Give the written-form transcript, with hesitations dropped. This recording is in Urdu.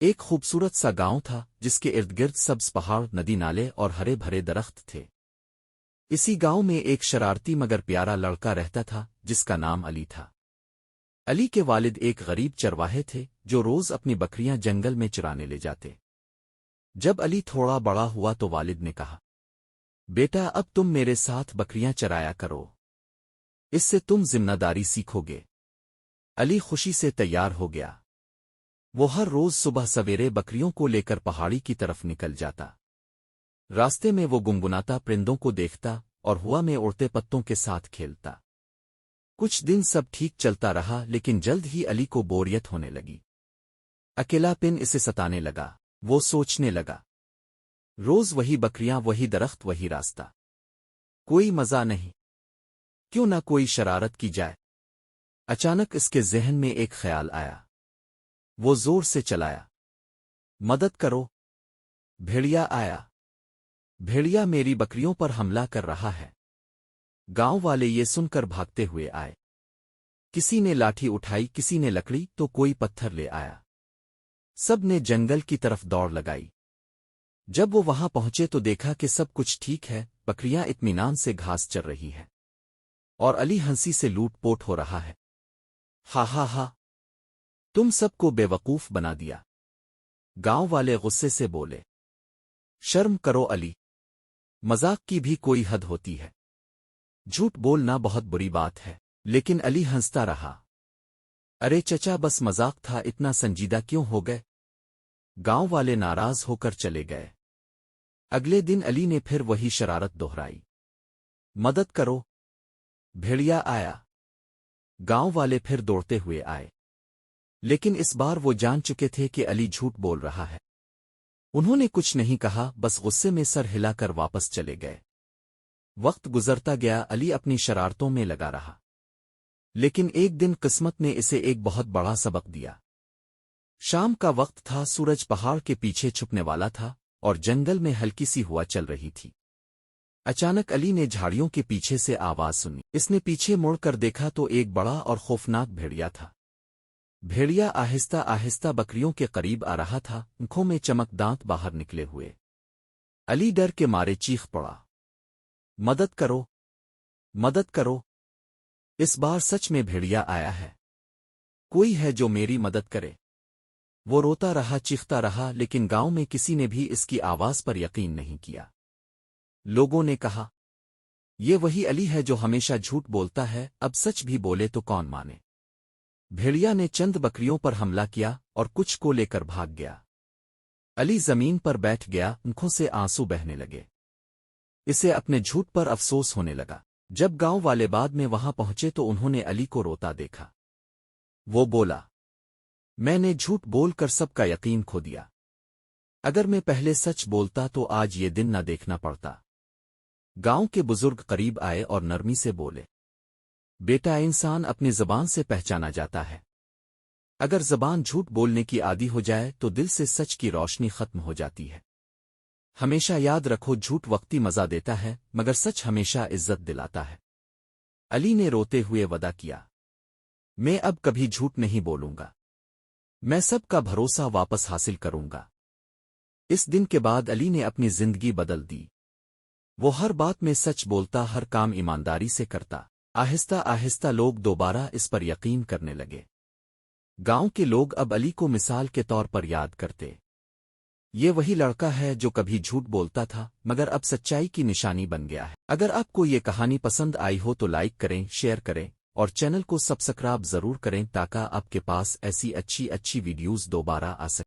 ایک خوبصورت سا گاؤں تھا جس کے ارد گرد سبز پہاڑ، ندی، نالے اور ہرے بھرے درخت تھے۔ اسی گاؤں میں ایک شرارتی مگر پیارا لڑکا رہتا تھا جس کا نام علی تھا۔ علی کے والد ایک غریب چرواہے تھے جو روز اپنی بکریاں جنگل میں چرانے لے جاتے۔ جب علی تھوڑا بڑا ہوا تو والد نے کہا، بیٹا اب تم میرے ساتھ بکریاں چرایا کرو، اس سے تم ذمہ داری سیکھو گے۔ علی خوشی سے تیار ہو گیا۔ وہ ہر روز صبح سویرے بکریوں کو لے کر پہاڑی کی طرف نکل جاتا۔ راستے میں وہ گنگناتا پرندوں کو دیکھتا اور ہوا میں اڑتے پتوں کے ساتھ کھیلتا۔ کچھ دن سب ٹھیک چلتا رہا، لیکن جلد ہی علی کو بوریت ہونے لگی۔ اکیلا پن اسے ستانے لگا۔ وہ سوچنے لگا، روز وہی بکریاں، وہی درخت، وہی راستہ، کوئی مزہ نہیں، کیوں نہ کوئی شرارت کی جائے۔ اچانک اس کے ذہن میں ایک خیال آیا۔ وہ زور سے چلایا، مدد کرو، بھیڑیا آیا، بھیڑیا میری بکریوں پر حملہ کر رہا ہے۔ گاؤں والے یہ سن کر بھاگتے ہوئے آئے۔ کسی نے لاٹھی اٹھائی، کسی نے لکڑی، تو کوئی پتھر لے آیا۔ سب نے جنگل کی طرف دوڑ لگائی۔ جب وہ وہاں پہنچے تو دیکھا کہ سب کچھ ٹھیک ہے، بکریاں اطمینان سے گھاس چر رہی ہے اور علی ہنسی سے لوٹ پوٹ ہو رہا ہے۔ ہا ہا ہا، تم سب کو بے وقوف بنا دیا۔ گاؤں والے غصے سے بولے، شرم کرو علی، مذاق کی بھی کوئی حد ہوتی ہے، جھوٹ بولنا بہت بری بات ہے۔ لیکن علی ہنستا رہا، ارے چچا بس مذاق تھا، اتنا سنجیدہ کیوں ہو گئے؟ گاؤں والے ناراض ہو کر چلے گئے۔ اگلے دن علی نے پھر وہی شرارت دہرائی، مدد کرو، بھیڑیا آیا۔ گاؤں والے پھر دوڑتے ہوئے آئے، لیکن اس بار وہ جان چکے تھے کہ علی جھوٹ بول رہا ہے۔ انہوں نے کچھ نہیں کہا، بس غصے میں سر ہلا کر واپس چلے گئے۔ وقت گزرتا گیا، علی اپنی شرارتوں میں لگا رہا، لیکن ایک دن قسمت نے اسے ایک بہت بڑا سبق دیا۔ شام کا وقت تھا، سورج پہاڑ کے پیچھے چھپنے والا تھا اور جنگل میں ہلکی سی ہوا چل رہی تھی۔ اچانک علی نے جھاڑیوں کے پیچھے سے آواز سنی۔ اس نے پیچھے مڑ کر دیکھا تو ایک بڑا اور خوفناک بھیڑیا تھا۔ بھیڑیا آہستہ آہستہ بکریوں کے قریب آ رہا تھا، آنکھوں میں چمک، دانت باہر نکلے ہوئے۔ علی ڈر کے مارے چیخ پڑا، مدد کرو، مدد کرو، اس بار سچ میں بھیڑیا آیا ہے، کوئی ہے جو میری مدد کرے۔ وہ روتا رہا، چیختا رہا، لیکن گاؤں میں کسی نے بھی اس کی آواز پر یقین نہیں کیا۔ لوگوں نے کہا، یہ وہی علی ہے جو ہمیشہ جھوٹ بولتا ہے، اب سچ بھی بولے تو کون مانے۔ بھیڑیا نے چند بکریوں پر حملہ کیا اور کچھ کو لے کر بھاگ گیا۔ علی زمین پر بیٹھ گیا، آنکھوں سے آنسو بہنے لگے۔ اسے اپنے جھوٹ پر افسوس ہونے لگا۔ جب گاؤں والے بعد میں وہاں پہنچے تو انہوں نے علی کو روتا دیکھا۔ وہ بولا، میں نے جھوٹ بول کر سب کا یقین کھو دیا، اگر میں پہلے سچ بولتا تو آج یہ دن نہ دیکھنا پڑتا۔ گاؤں کے بزرگ قریب آئے اور نرمی سے بولے، بیٹا انسان اپنی زبان سے پہچانا جاتا ہے، اگر زبان جھوٹ بولنے کی عادی ہو جائے تو دل سے سچ کی روشنی ختم ہو جاتی ہے۔ ہمیشہ یاد رکھو، جھوٹ وقتی مزہ دیتا ہے مگر سچ ہمیشہ عزت دلاتا ہے۔ علی نے روتے ہوئے وعدہ کیا، میں اب کبھی جھوٹ نہیں بولوں گا، میں سب کا بھروسہ واپس حاصل کروں گا۔ اس دن کے بعد علی نے اپنی زندگی بدل دی۔ وہ ہر بات میں سچ بولتا، ہر کام ایمانداری سے کرتا۔ آہستہ آہستہ لوگ دوبارہ اس پر یقین کرنے لگے۔ گاؤں کے لوگ اب علی کو مثال کے طور پر یاد کرتے۔ یہ وہی لڑکا ہے جو کبھی جھوٹ بولتا تھا مگر اب سچائی کی نشانی بن گیا ہے۔ اگر آپ کو یہ کہانی پسند آئی ہو تو لائک کریں، شیئر کریں اور چینل کو سبسکرائب ضرور کریں تاکہ آپ کے پاس ایسی اچھی ویڈیوز دوبارہ آ سکیں۔